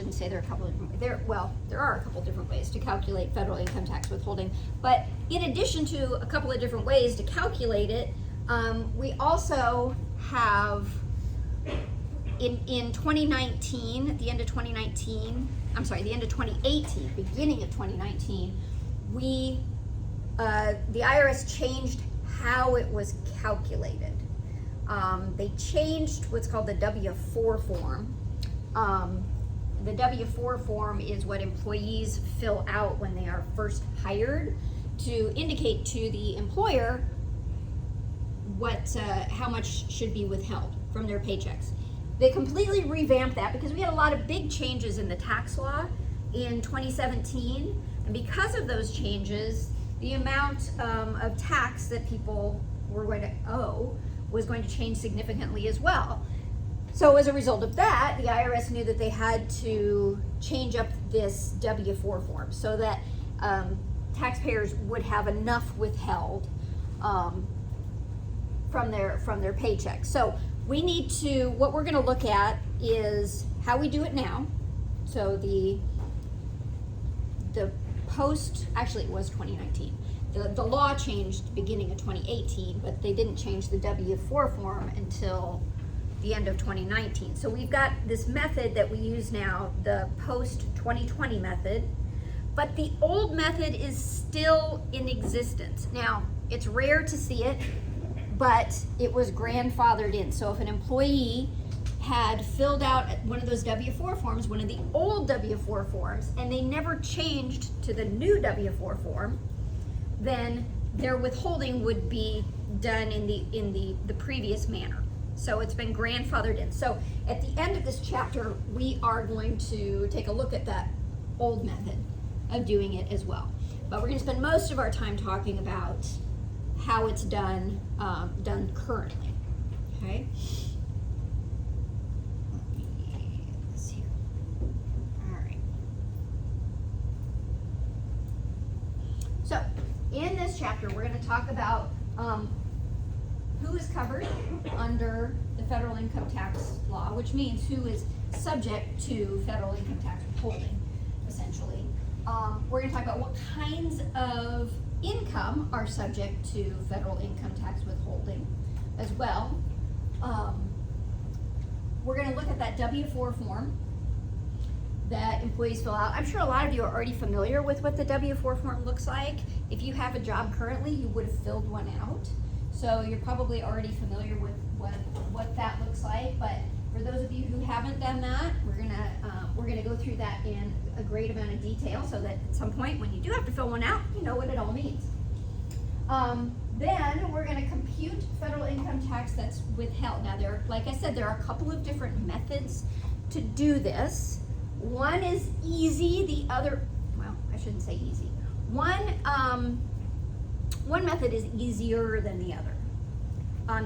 shouldn't say there are a couple of different, there are a couple different ways to calculate federal income tax withholding, but in addition to a couple of different ways to calculate it, we also have, in 2019, the end of 2018, beginning of 2019, the IRS changed how it was calculated. They changed what's called the W-4 form. The W-4 form is what employees fill out when they are first hired to indicate to the employer how much should be withheld from their paychecks. They completely revamped that because we had a lot of big changes in the tax law in 2017, and because of those changes, the amount of tax that people were going to owe was going to change significantly as well. So as a result of that, the IRS knew that they had to change up this W-4 form so that taxpayers would have enough withheld from their paycheck. So we need to, what we're going to look at is how we do it now. So the post, actually it was 2019. The law changed beginning of 2018, but they didn't change the W-4 form until the end of 2019. So we've got this method that we use now, the post 2020 method, but the old method is still in existence. Now, it's rare to see it, but it was grandfathered in. So if an employee had filled out one of those W-4 forms, one of the old W-4 forms, and they never changed to the new W-4 form, then their withholding would be done in the previous manner. So it's been grandfathered in. So at the end of this chapter, we are going to take a look at that old method of doing it as well. But we're going to spend most of our time talking about how it's done currently. Okay. Let me get this here. All right. So in this chapter, we're going to talk about who is covered under the federal income tax law, which means who is subject to federal income tax withholding, essentially. We're going to talk about what kinds of income are subject to federal income tax withholding as well. We're going to look at that W-4 form that employees fill out. I'm sure a lot of you are already familiar with what the W-4 form looks like. If you have a job currently, you would have filled one out. So you're probably already familiar with what that looks like. But for those of you who haven't done that, we're gonna go through that in a great amount of detail so that at some point when you do have to fill one out, you know what it all means. Then we're going to compute federal income tax that's withheld. Now, like I said, there are a couple of different methods to do this. One is easy, the other, well, I shouldn't say easy. One method is easier than the other.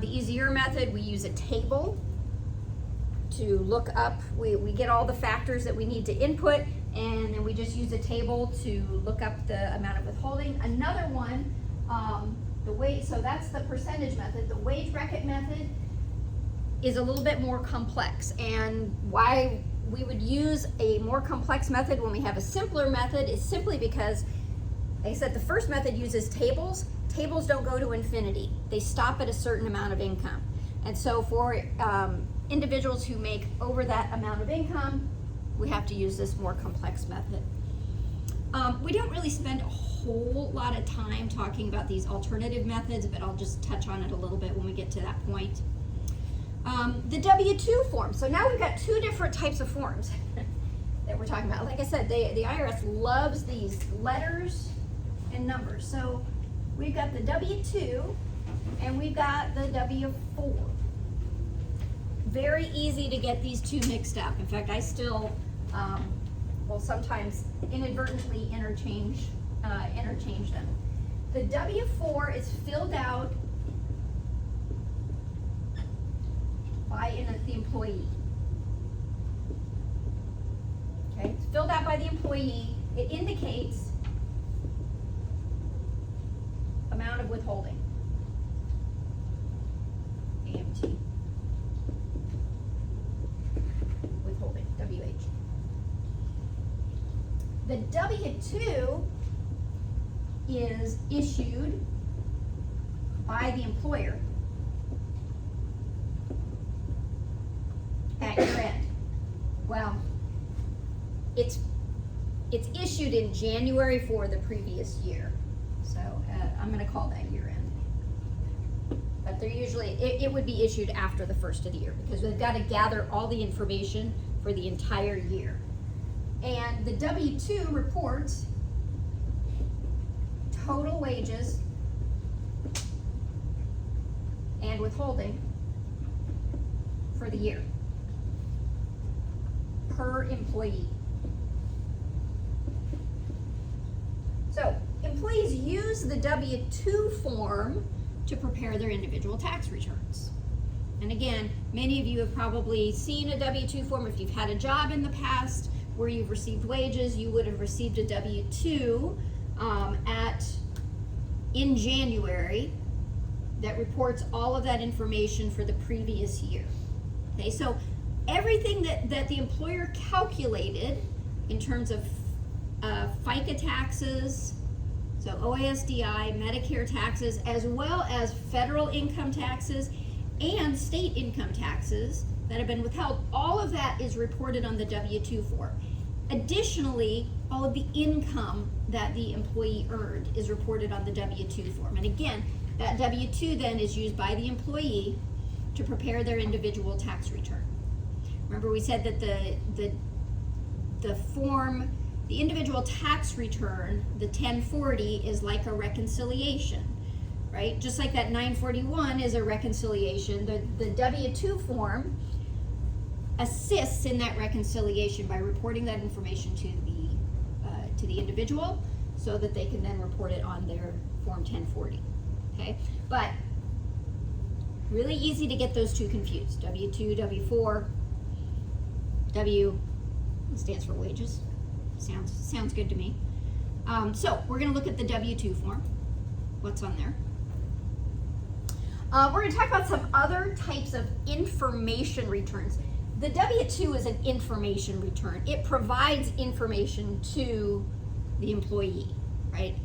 The easier method, we use a table to look up, we get all the factors that we need to input, and then we just use a table to look up the amount of withholding. Another one, so that's the percentage method. The wage bracket method is a little bit more complex, and why we would use a more complex method when we have a simpler method is simply because, like I said, the first method uses tables. Tables don't go to infinity. They stop at a certain amount of income. And so for individuals who make over that amount of income, we have to use this more complex method. We don't really spend a whole lot of time talking about these alternative methods, but I'll just touch on it a little bit when we get to that point. The W-2 form. So now we've got two different types of forms that we're talking about. Like I said, the IRS loves these letters and numbers. So we've got the W-2 and we've got the W-4. Very easy to get these two mixed up. In fact, I still will sometimes inadvertently interchange them. The W-4 is filled out by the employee. Okay, it's filled out by the employee. It indicates amount of withholding. AMT. Withholding, WH. The W-2 is issued by the employer at year end. Well, it's issued in January for the previous year. So I'm going to call that year end. But they're usually, it would be issued after the first of the year because we've got to gather all the information for the entire year. And the W-2 reports total wages and withholding for the year per employee. So employees use the W-2 form to prepare their individual tax returns. And again, many of you have probably seen a W-2 form. If you've had a job in the past where you've received wages, you would have received a W-2 in January that reports all of that information for the previous year. Okay, so everything that the employer calculated in terms of FICA taxes, so OASDI, Medicare taxes, as well as federal income taxes and state income taxes that have been withheld, all of that is reported on the W-2 form. Additionally, all of the income that the employee earned is reported on the W-2 form. And again, that W-2 then is used by the employee to prepare their individual tax return. Remember, we said that the form, the individual tax return, the 1040, is like a reconciliation, right? Just like that 941 is a reconciliation, the W-2 form assists in that reconciliation by reporting that information to the individual so that they can then report it on their form 1040. Okay, but really easy to get those two confused. W-2, W-4, W stands for wages. Sounds good to me. So we're going to look at the W-2 form. What's on there? We're going to talk about some other types of information returns. The W-2 is an information return. It provides information to the employee, right?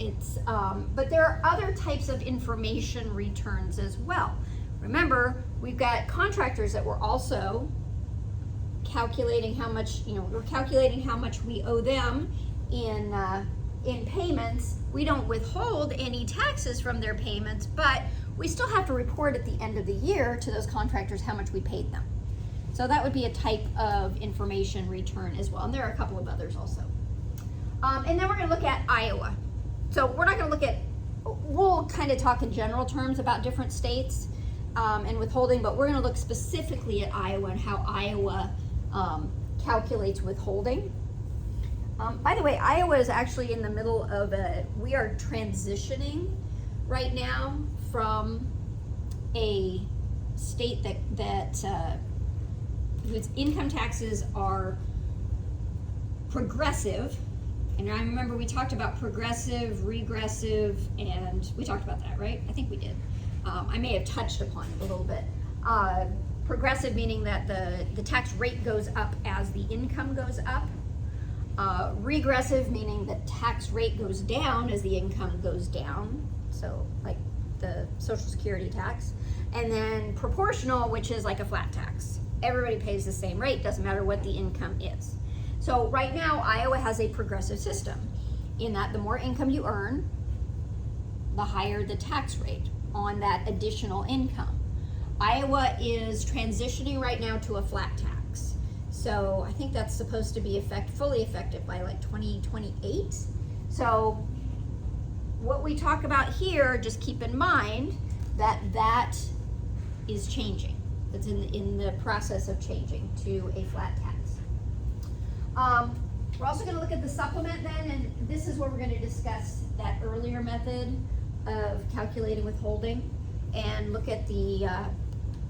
But there are other types of information returns as well. Remember, we've got contractors that were also calculating how much, we're calculating how much we owe them in payments. We don't withhold any taxes from their payments, but we still have to report at the end of the year to those contractors how much we paid them. So that would be a type of information return as well. And there are a couple of others also. And then we're going to look at Iowa. So we're not going to look at, we'll kind of talk in general terms about different states and withholding, but we're going to look specifically at Iowa and how Iowa calculates withholding. By the way, Iowa is actually in the middle of we are transitioning right now from a state that whose income taxes are progressive. And I remember we talked about progressive, regressive, and we talked about that, right? I think we did. I may have touched upon it a little bit. Progressive meaning that the tax rate goes up as the income goes up. Regressive meaning the tax rate goes down as the income goes down. So like the Social Security tax. And then proportional, which is like a flat tax. Everybody pays the same rate, doesn't matter what the income is. So right now, Iowa has a progressive system in that the more income you earn, the higher the tax rate on that additional income. Iowa is transitioning right now to a flat tax. So I think that's supposed to be fully effective by like 2028. So what we talk about here, just keep in mind that is changing. It's in the process of changing to a flat tax. We're also going to look at the supplement then, and this is where we're going to discuss that earlier method of calculating withholding and look at the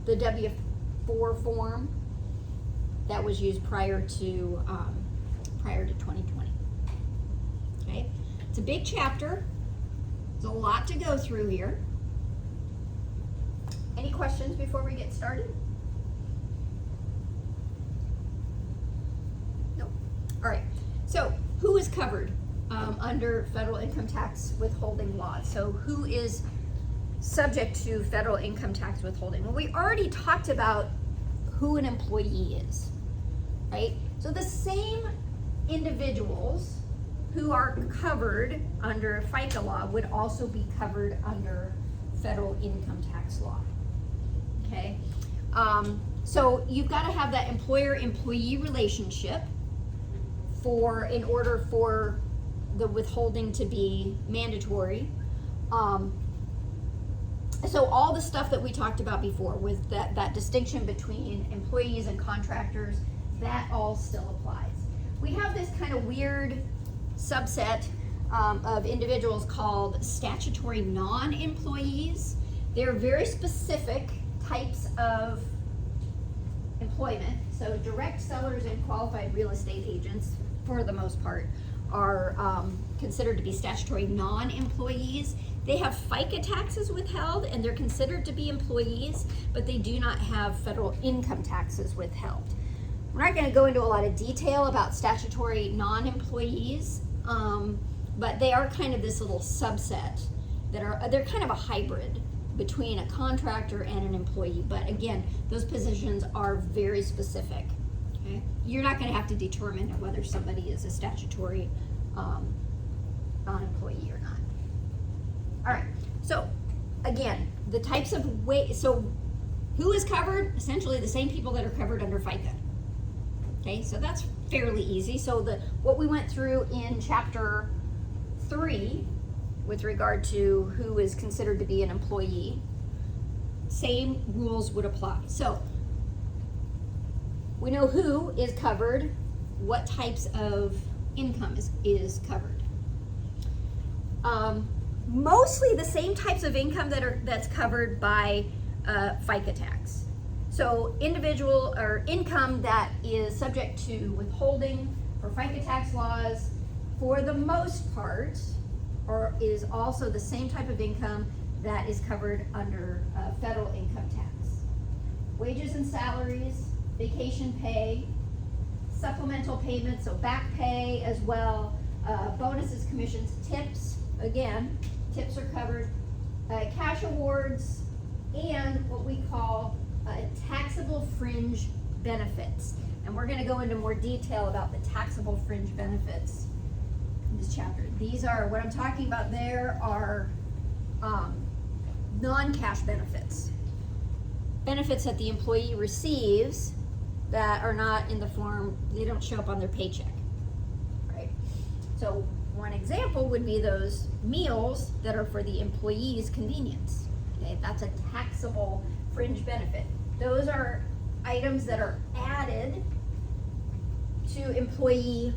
W-4 form that was used prior to 2020. Okay, it's a big chapter. There's a lot to go through here. Any questions before we get started? No. All right. So, who who is covered under federal income tax withholding law? So who is subject to federal income tax withholding? Well, we already talked about who an employee is, right? So the same individuals who are covered under FICA law would also be covered under federal income tax law, okay? So you've got to have that employer-employee relationship in order for the withholding to be mandatory. So all the stuff that we talked about before with that distinction between employees and contractors, that all still applies. We have this kind of weird subset of individuals called statutory non-employees. They're very specific types of employment. So direct sellers and qualified real estate agents, for the most part, are considered to be statutory non-employees. They have FICA taxes withheld and they're considered to be employees, but they do not have federal income taxes withheld. We're not going to go into a lot of detail about statutory non-employees, but they are kind of this little subset they're kind of a hybrid between a contractor and an employee. But again, those positions are very specific. Okay? You're not going to have to determine whether somebody is a statutory non-employee or not. All right, so again, the types of so who is covered? Essentially the same people that are covered under FICA. Okay, so that's fairly easy. So what we went through in chapter 3 with regard to who is considered to be an employee, same rules would apply. So we know who is covered, what types of income is covered. Mostly the same types of income that's covered by FICA tax. So individual or income that is subject to withholding for FICA tax laws, for the most part, or is also the same type of income that is covered under federal income tax. Wages and salaries, vacation pay, supplemental payments, so back pay as well, bonuses, commissions, tips, again, tips are covered, cash awards, and what we call taxable fringe benefits. And we're going to go into more detail about the taxable fringe benefits in this chapter. These are, what I'm talking about there are non-cash benefits. Benefits that the employee receives that are not in the form, they don't show up on their paycheck, right? So one example would be those meals that are for the employee's convenience. Okay, that's a taxable fringe benefit. Those are items that are added to employee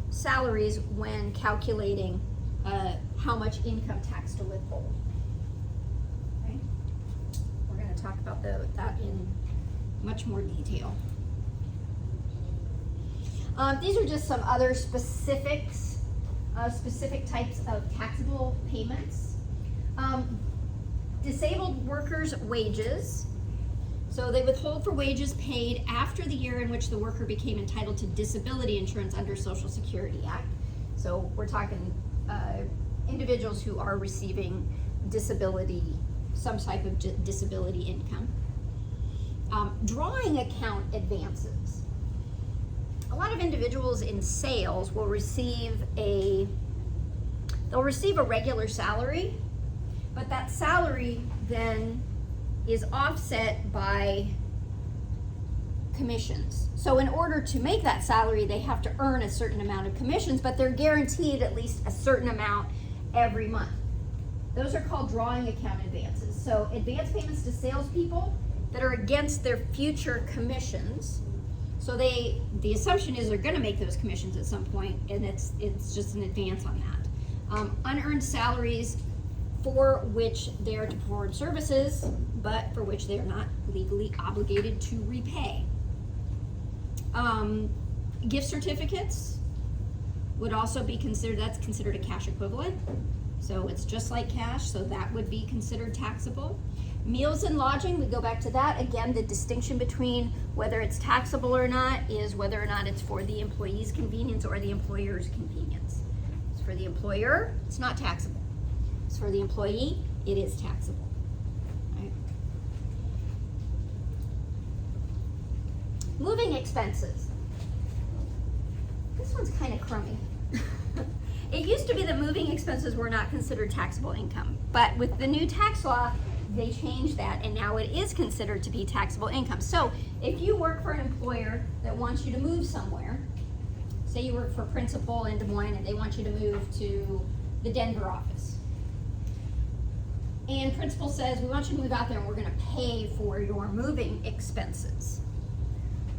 salaries when calculating how much income tax to withhold. Okay? We're going to talk about that in much more detail. These are just some other specific types of taxable payments. Disabled workers' wages. So they withhold for wages paid after the year in which the worker became entitled to disability insurance under Social Security Act. So we're talking individuals who are receiving disability, some type of disability income. Drawing account advances. A lot of individuals in sales will receive a regular salary, but that salary then is offset by commissions. So in order to make that salary, they have to earn a certain amount of commissions, but they're guaranteed at least a certain amount every month. Those are called drawing account advances. So advance payments to salespeople that are against their future commissions. So the assumption is they're going to make those commissions at some point, and it's just an advance on that. Unearned salaries for which they are to perform services, but for which they are not legally obligated to repay. Gift certificates would also be that's considered a cash equivalent. So it's just like cash, so that would be considered taxable. Meals and lodging, we go back to that. Again, the distinction between whether it's taxable or not is whether or not it's for the employee's convenience or the employer's convenience. It's for the employer, it's not taxable. It's for the employee, it is taxable. Right? Moving expenses. This one's kind of crummy. It used to be that moving expenses were not considered taxable income, but with the new tax law, they changed that, and now it is considered to be taxable income. So if you work for an employer that wants you to move somewhere, say you work for Principal in Des Moines and they want you to move to the Denver office, and Principal says, we want you to move out there and we're going to pay for your moving expenses.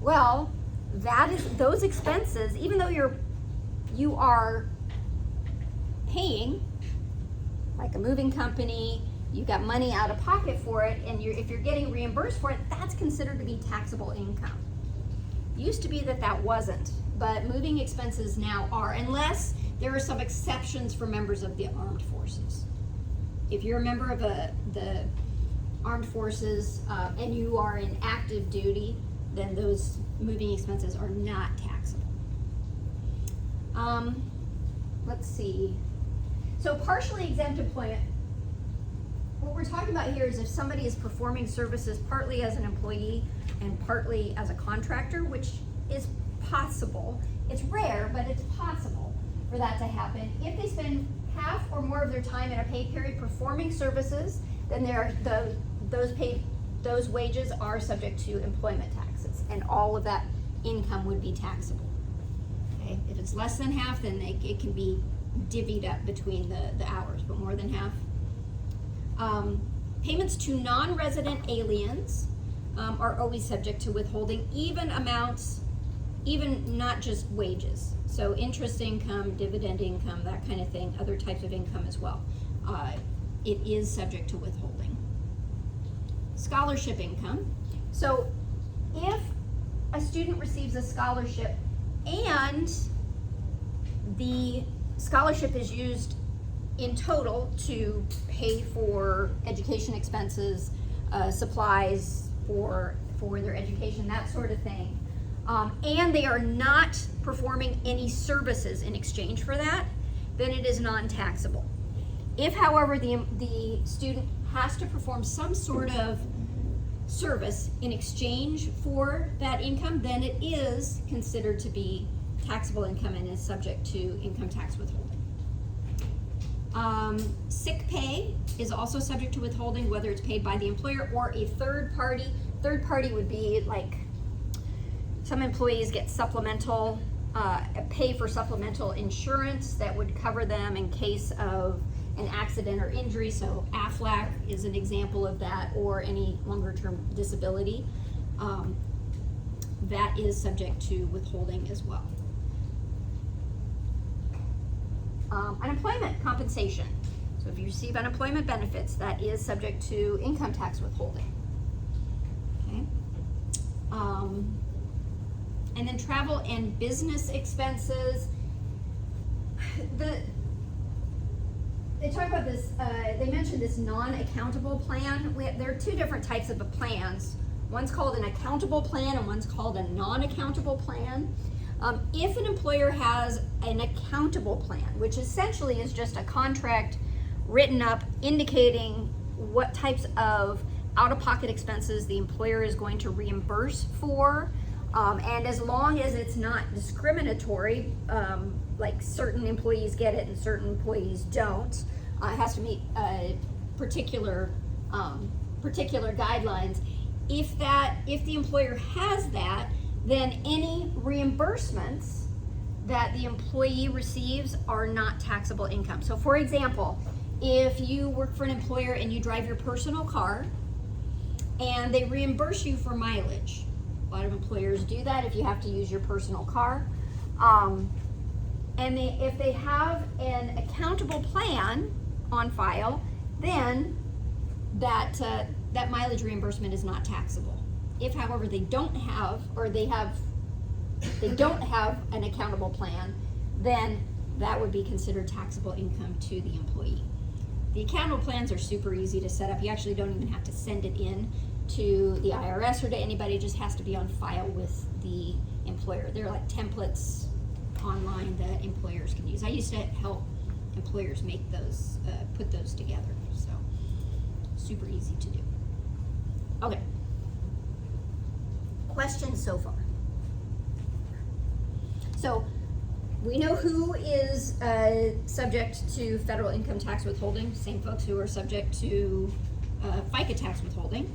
Well, that is those expenses, even though you are paying, like a moving company, you've got money out of pocket for it, and if you're getting reimbursed for it, that's considered to be taxable income. Used to be that wasn't, but moving expenses now are, unless there are some exceptions for members of the armed forces. If you're a member of the armed forces and you are in active duty, then those moving expenses are not taxable. Let's see. So partially exempt employment. What we're talking about here is if somebody is performing services partly as an employee and partly as a contractor, which is possible. It's rare, but it's possible for that to happen. If they spend half or more of their time in a pay period performing services, then those wages are subject to employment taxes, and all of that income would be taxable. Okay? If it's less than half, then it can be divvied up between the hours, but more than half. Payments to non-resident aliens are always subject to withholding, even amounts, even not just wages. So interest income, dividend income, that kind of thing, other types of income as well. It is subject to withholding. Scholarship income. So if a student receives a scholarship and the scholarship is used in total to pay for education expenses, supplies for their education, that sort of thing, and they are not performing any services in exchange for that, then it is non-taxable. If, however, the student has to perform some sort of service in exchange for that income, then it is considered to be taxable income and is subject to income tax withholding. Sick pay is also subject to withholding, whether it's paid by the employer or a third party. Third party would be like some employees get supplemental, pay for supplemental insurance that would cover them in case of an accident or injury. So AFLAC is an example of that, or any longer term disability. That is subject to withholding as well. Unemployment compensation. So if you receive unemployment benefits, that is subject to income tax withholding. Okay. And then travel and business expenses. They talk about this, they mentioned this non-accountable plan. There are two different types of plans. One's called an accountable plan and one's called a non-accountable plan. If an employer has an accountable plan, which essentially is just a contract written up indicating what types of out-of-pocket expenses the employer is going to reimburse for, and as long as it's not discriminatory, like certain employees get it and certain employees don't, it has to meet particular guidelines. If the employer has that, then any reimbursements that the employee receives are not taxable income. So for example, if you work for an employer and you drive your personal car and they reimburse you for mileage, a lot of employers do that if you have to use your personal car, and if they have an accountable plan on file, then that mileage reimbursement is not taxable. If, however, they don't have an accountable plan, then that would be considered taxable income to the employee. The accountable plans are super easy to set up. You actually don't even have to send it in to the IRS or to anybody. It just has to be on file with the employer. They're like templates online that employers can use. I used to help employers make those, put those together. So super easy to do. Okay. Questions so far? So we know who is subject to federal income tax withholding, same folks who are subject to FICA tax withholding.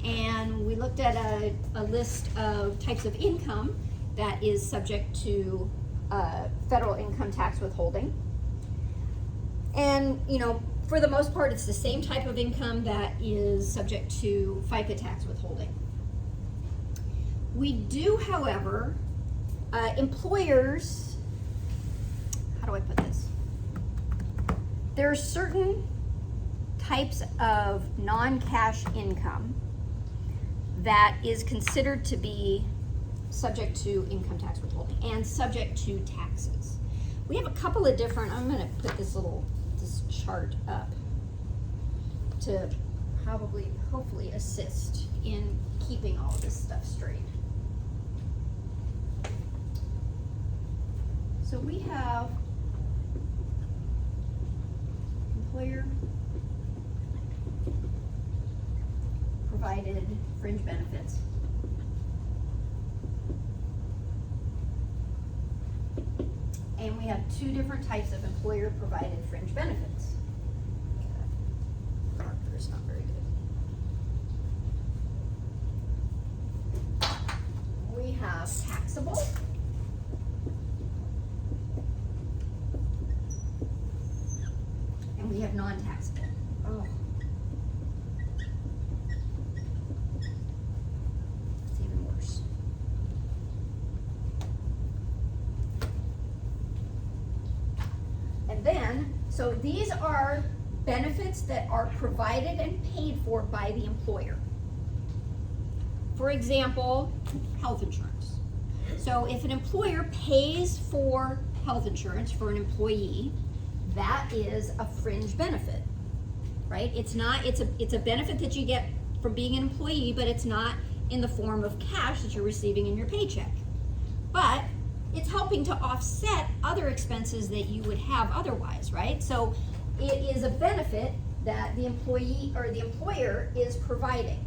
And we looked at a list of types of income that is subject to federal income tax withholding. And, you know, for the most part, it's the same type of income that is subject to FICA tax withholding. We do, however, employers, how do I put this? There are certain types of non-cash income that is considered to be subject to income tax withholding and subject to taxes. We have a couple of different, I'm going to put this chart up to hopefully assist in keeping all of this stuff straight. So we have employer provided fringe benefits. And we have two different types of employer provided fringe benefits. Marker is not very good. We have taxable. And we have non-taxable. Oh. It's even worse. And then, so these are benefits that are provided and paid for by the employer. For example, health insurance. So if an employer pays for health insurance for an employee, that is a fringe benefit, right? It's a benefit that you get from being an employee, but it's not in the form of cash that you're receiving in your paycheck. But it's helping to offset other expenses that you would have otherwise, right? So it is a benefit that the employee or the employer is providing.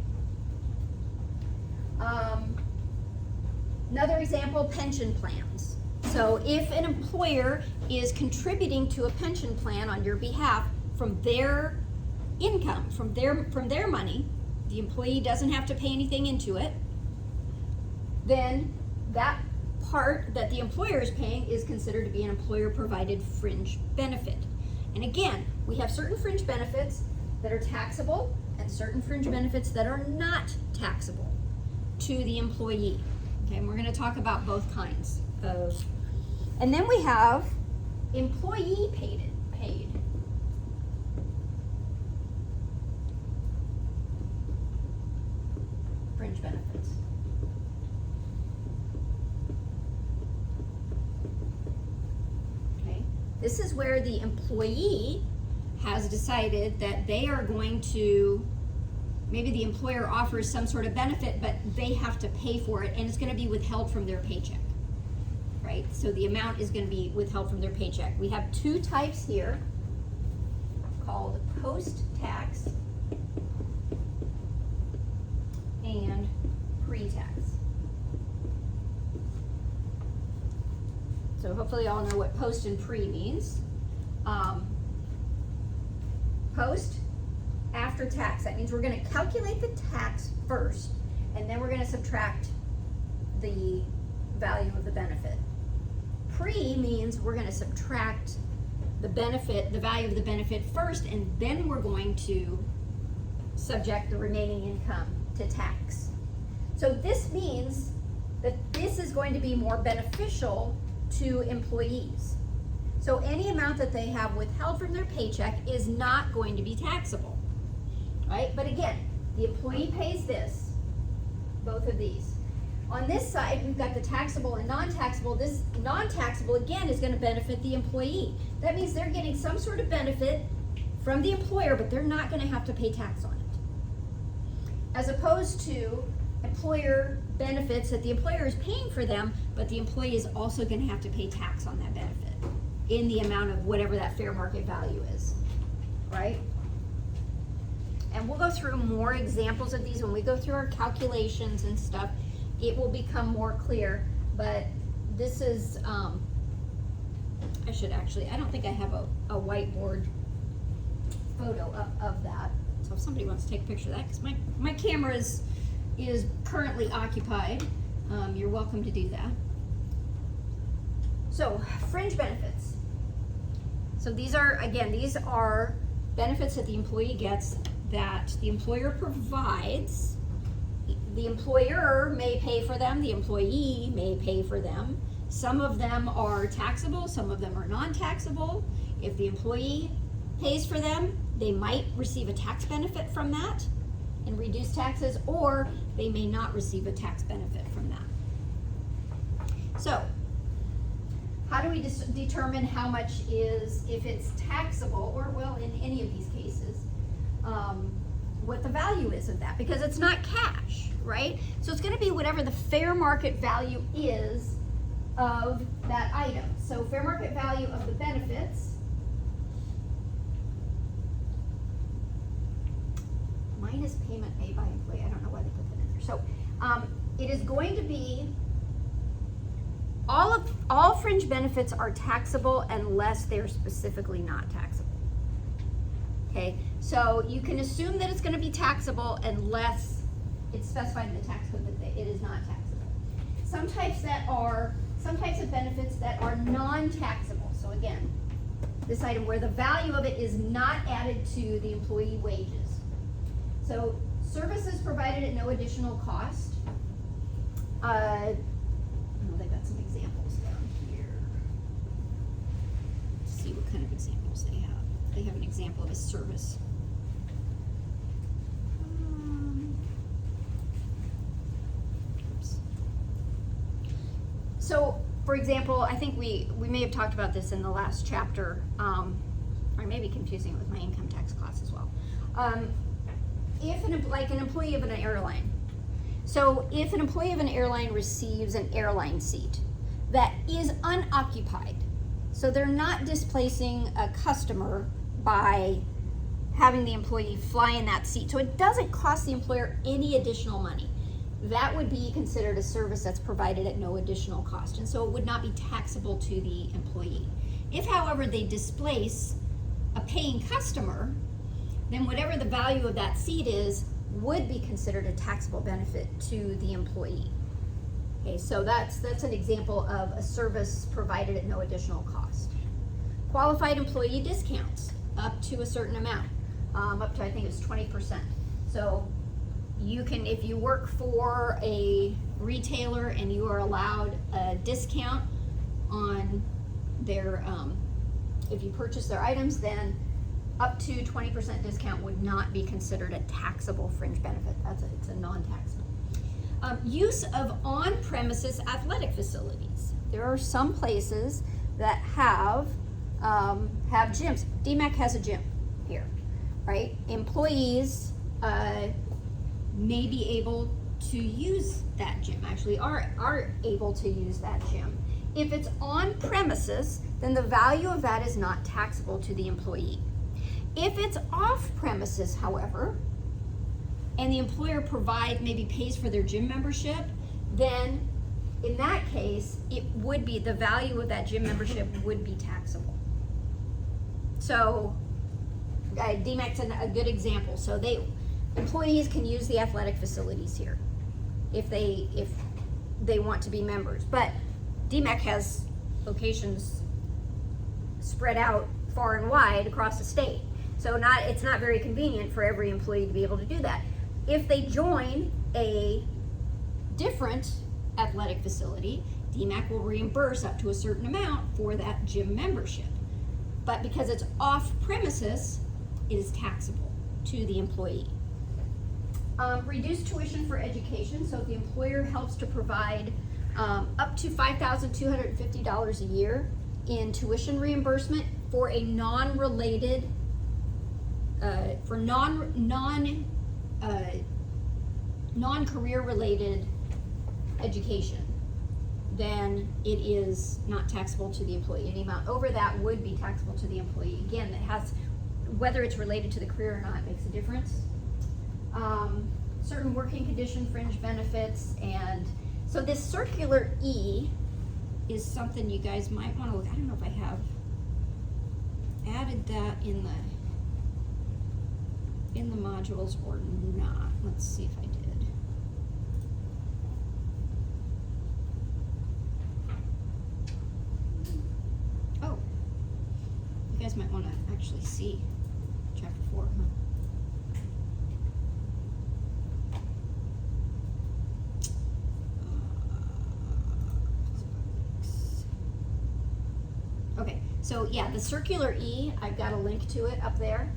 Another example, pension plans. So if an employer is contributing to a pension plan on your behalf from their income, from their money, the employee doesn't have to pay anything into it, then that part that the employer is paying is considered to be an employer provided fringe benefit. And again, we have certain fringe benefits that are taxable and certain fringe benefits that are not taxable to the employee. Okay, and we're going to talk about both kinds of. And then we have employee paid fringe benefits. Okay, this is where the employee has decided that they are going to, maybe the employer offers some sort of benefit, but they have to pay for it, and it's going to be withheld from their paycheck. Right? So the amount is going to be withheld from their paycheck. We have two types here called post-tax and pre-tax. So hopefully you all know what post and pre means. Post, after tax. That means we're going to calculate the tax first, and then we're going to subtract the value of the benefit. Pre means we're going to subtract the benefit, the value of the benefit first, and then we're going to subject the remaining income to tax. So this means that this is going to be more beneficial to employees. So any amount that they have withheld from their paycheck is not going to be taxable, right? But again, the employee pays this, both of these. On this side, we've got the taxable and non-taxable. This non-taxable, again, is going to benefit the employee. That means they're getting some sort of benefit from the employer, but they're not gonna have to pay tax on it. As opposed to employer benefits that the employer is paying for them, but the employee is also gonna have to pay tax on that benefit in the amount of whatever that fair market value is, right? And we'll go through more examples of these when we go through our calculations and stuff. It will become more clear, but this is, I don't think I have a whiteboard photo of that. So if somebody wants to take a picture of that, because my camera is currently occupied, you're welcome to do that. So fringe benefits. So these are benefits that the employee gets that the employer provides. The employer may pay for them, the employee may pay for them. Some of them are taxable, some of them are non-taxable. If the employee pays for them, they might receive a tax benefit from that and reduce taxes, or they may not receive a tax benefit from that. So, how do we determine how much is, if it's taxable, or well, in any of these cases, what the value is of that? Because it's not cash, right? So it's gonna be whatever the fair market value is of that item. So fair market value of the benefits minus payment made by employee. I don't know why they put that in there. So it is going to be all fringe benefits are taxable unless they're specifically not taxable. Okay, so you can assume that it's going to be taxable unless it's specified in the tax code that it is not taxable. Some types of benefits that are non-taxable. So again, this item where the value of it is not added to the employee wages. So services provided at no additional cost. They've got some examples down here. Let's see what kind of examples they have. They have an example of a service. Oops. So, for example, I think we may have talked about this in the last chapter, or maybe confusing it with my income tax class as well. If an employee of an airline, so if an employee of an airline receives an airline seat that is unoccupied, so they're not displacing a customer by having the employee fly in that seat, so it doesn't cost the employer any additional money, that would be considered a service that's provided at no additional cost, and so it would not be taxable to the employee. If, however, they displace a paying customer, then whatever the value of that seat is would be considered a taxable benefit to the employee. Okay, so that's an example of a service provided at no additional cost. Qualified employee discounts up to a certain amount, up to I think it's 20%. So you can, if you work for a retailer and you are allowed a discount on their, if you purchase their items, then up to 20% discount would not be considered a taxable fringe benefit. It's a non-taxable. Use of on-premises athletic facilities. There are some places that have gyms. DMAC has a gym here, right? Employees may be able to use that gym, actually are able to use that gym. If it's on premises, then the value of that is not taxable to the employee. If it's off premises, however, and the employer maybe pays for their gym membership, then in that case, it would be, the value of that gym membership would be taxable. So DMAC's a good example. So employees can use the athletic facilities here if they want to be members. But DMAC has locations spread out far and wide across the state. So it's not very convenient for every employee to be able to do that. If they join a different athletic facility, DMAC will reimburse up to a certain amount for that gym membership. But because it's off premises, it is taxable to the employee. Reduced tuition for education. So if the employer helps to provide up to $5,250 a year in tuition reimbursement for a non-related for non-career related education, then it is not taxable to the employee. Any amount over that would be taxable to the employee. Again, that has, whether it's related to the career or not, makes a difference. Certain working condition fringe benefits, and so this circular E is something you guys might want to look. I don't know if I have added that in the modules or not. Let's see if I did. Oh, you guys might want to actually see chapter 4, huh? Okay, so yeah, the circular E, I've got a link to it up there.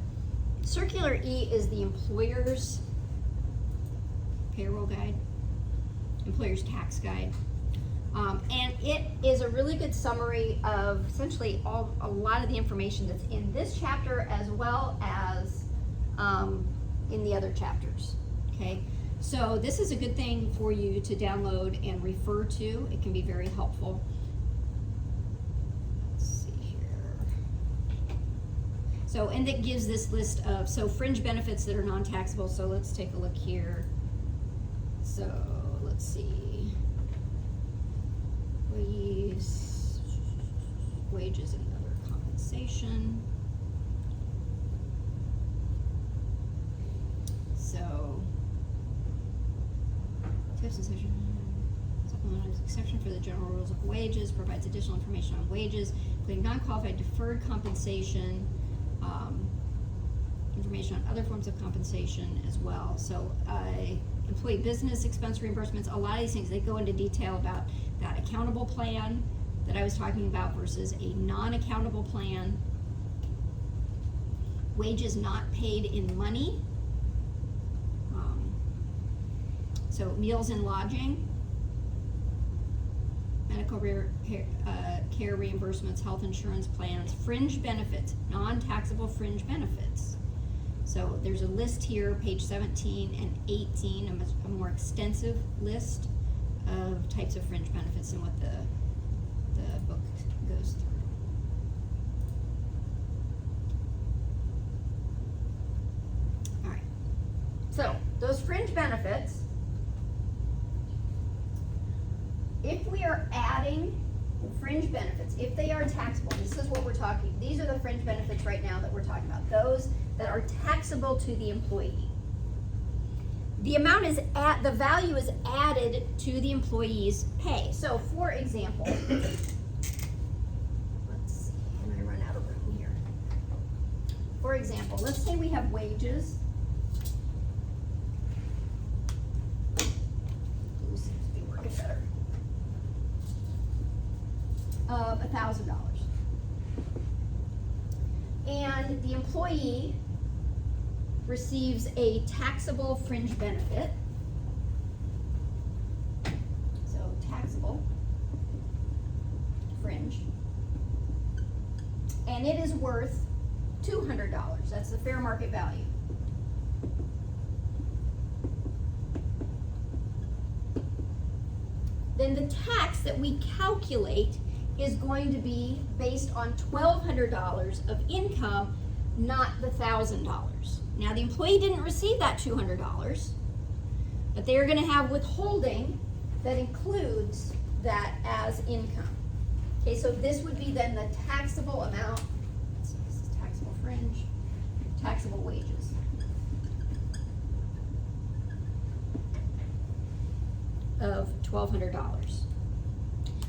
Circular E is the employer's payroll guide, employer's tax guide. And it is a really good summary of essentially a lot of the information that's in this chapter as well as in the other chapters, okay? So this is a good thing for you to download and refer to. It can be very helpful. So, and it gives this list of, so fringe benefits that are non-taxable. So let's take a look here. So let's see. Wages and other compensation. So, tips and session. Supplemental exception for the general rules of wages, provides additional information on wages, including non-qualified deferred compensation, information on other forms of compensation as well. So employee business expense reimbursements, a lot of these things, they go into detail about that accountable plan that I was talking about versus a non-accountable plan. Wages not paid in money. So meals and lodging, medical care reimbursements, health insurance plans, fringe benefits, non-taxable fringe benefits. So there's a list here, page 17 and 18, a more extensive list of types of fringe benefits and what the book goes through. All right, so those fringe benefits, if we are adding fringe benefits, if they are taxable, this is what we're talking, these are the fringe benefits right now that we're talking about, those that are taxable to the employee. The amount is the value is added to the employee's pay. So for example, let's see, I'm gonna run out of room here. For example, let's say we have wages. Blue seems to be working better. Of $1,000. And the employee receives a taxable fringe benefit. So taxable fringe. And it is worth $200. That's the fair market value. Then the tax that we calculate is going to be based on $1,200 of income, not the $1,000. Now the employee didn't receive that $200, but they are going to have withholding that includes that as income. Okay, so this would be then the taxable amount. So this is taxable fringe, taxable wages. Of $1,200.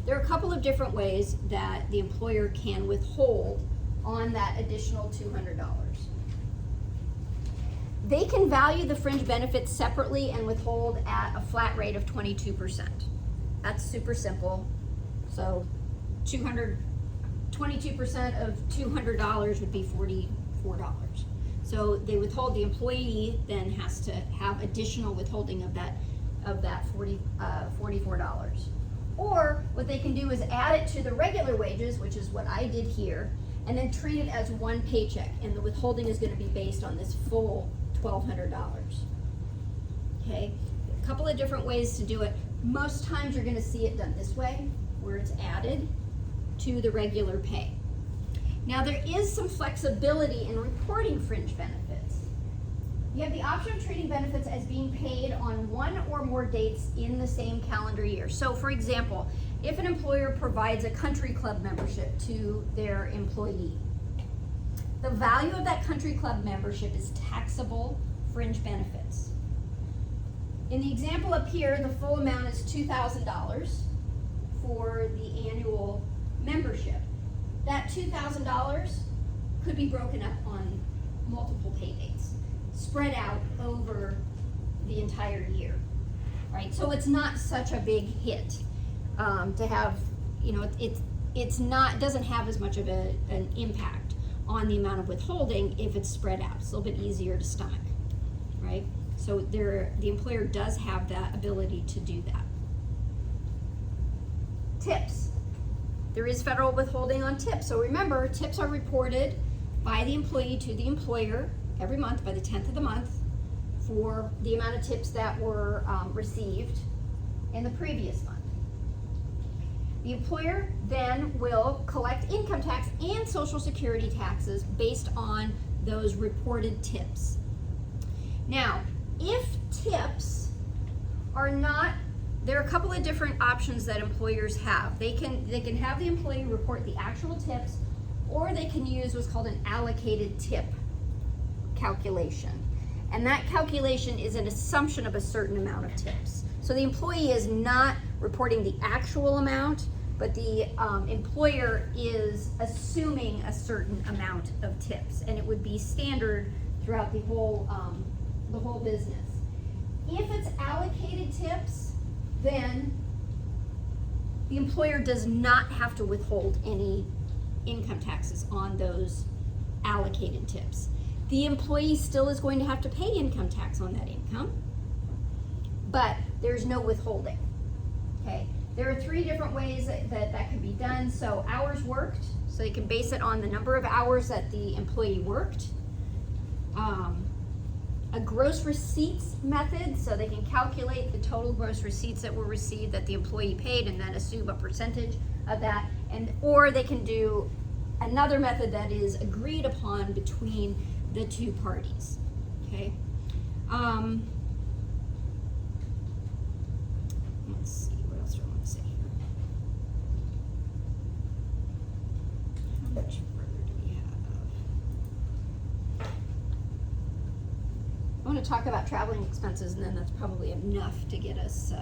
There are a couple of different ways that the employer can withhold on that additional $200. They can value the fringe benefits separately and withhold at a flat rate of 22%. That's super simple. So 22% of $200 would be $44. So they withhold, the employee then has to have additional withholding of that $44. Or what they can do is add it to the regular wages, which is what I did here, and then treat it as one paycheck, and the withholding is going to be based on this full $1,200. Okay, a couple of different ways to do it. Most times you're going to see it done this way, where it's added to the regular pay. Now there is some flexibility in reporting fringe benefits. You have the option of treating benefits as being paid on one or more dates in the same calendar year. So for example, if an employer provides a country club membership to their employee, the value of that country club membership is taxable fringe benefits. In the example up here, the full amount is $2,000 for the annual membership. That $2,000 could be broken up on multiple pay dates, spread out over the entire year, right? So it's not such a big hit to have, you know, it doesn't have as much of an impact on the amount of withholding if it's spread out. It's a little bit easier to stomach, right? So the employer does have that ability to do that. Tips. There is federal withholding on tips. So remember, tips are reported by the employee to the employer every month by the 10th of the month for the amount of tips that were received in the previous month. The employer then will collect income tax and Social Security taxes based on those reported tips. Now, if tips are not, there are a couple of different options that employers have. They can have the employee report the actual tips, or they can use what's called an allocated tip calculation. And that calculation is an assumption of a certain amount of tips. So the employee is not reporting the actual amount, but the employer is assuming a certain amount of tips, and it would be standard throughout the whole business. If it's allocated tips, then the employer does not have to withhold any income taxes on those allocated tips. The employee still is going to have to pay income tax on that income, but there's no withholding. Okay, there are 3 different ways that can be done. So hours worked, so you can base it on the number of hours that the employee worked. A gross receipts method, so they can calculate the total gross receipts that were received that the employee paid and then assume a percentage of that. Or they can do another method that is agreed upon between the 2 parties. Okay. Let's see, what else do I want to say here? How much further do we have? I want to talk about traveling expenses, and then that's probably enough to get us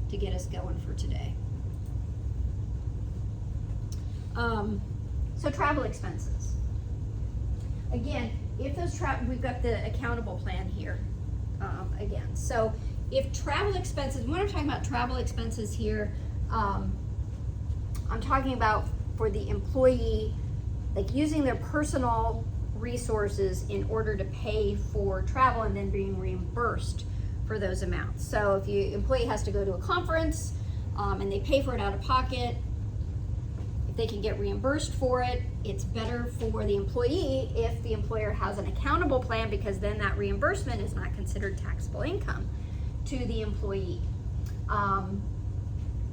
going for today. So travel expenses. Again, if those we've got the accountable plan here again. So if travel expenses, when I'm talking about travel expenses here, I'm talking about for the employee, like using their personal resources in order to pay for travel and then being reimbursed for those amounts. So if your employee has to go to a conference and they pay for it out of pocket, if they can get reimbursed for it, it's better for the employee if the employer has an accountable plan, because then that reimbursement is not considered taxable income to the employee.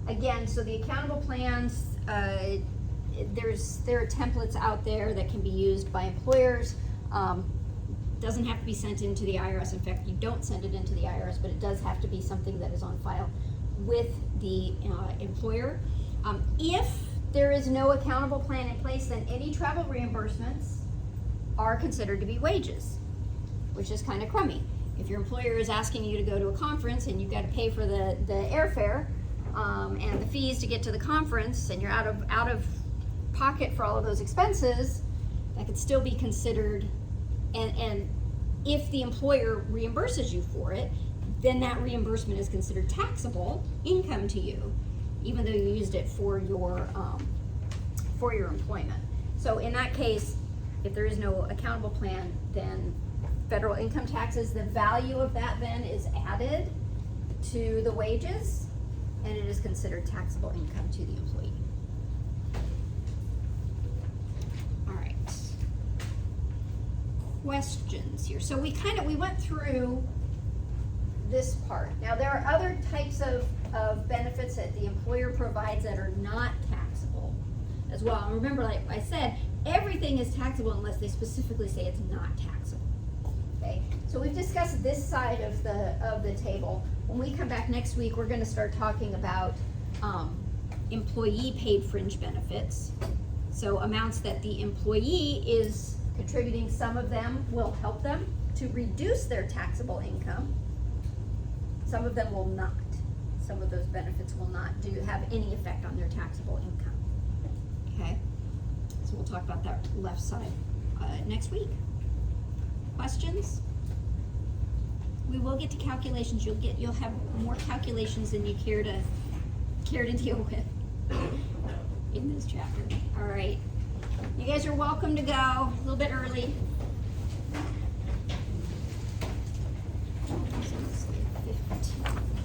Again, so the accountable plans, there are templates out there that can be used by employers. Doesn't have to be sent into the IRS. In fact, you don't send it into the IRS, but it does have to be something that is on file with the employer. If there is no accountable plan in place, then any travel reimbursements are considered to be wages, which is kind of crummy. If your employer is asking you to go to a conference and you've got to pay for the airfare and the fees to get to the conference, and you're out of pocket for all of those expenses, that could still be considered, and if the employer reimburses you for it, then that reimbursement is considered taxable income to you, even though you used it for your employment. So in that case, if there is no accountable plan, then federal income taxes, the value of that then is added to the wages, and it is considered taxable income to the employee. All right. questions here? So we went through this part. Now there are other types of benefits that the employer provides that are not taxable as well. And remember, like I said, everything is taxable unless they specifically say it's not taxable. Okay, so we've discussed this side of the table. When we come back next week, we're going to start talking about employee paid fringe benefits. So amounts that the employee is contributing, some of them will help them to reduce their taxable income. Some of them will not. Some of those benefits will not have any effect on their taxable income. Okay, so we'll talk about that left side next week. Questions? We will get to calculations. You'll have more calculations than you care to deal with in this chapter. All right, you guys are welcome to go a little bit early. 15.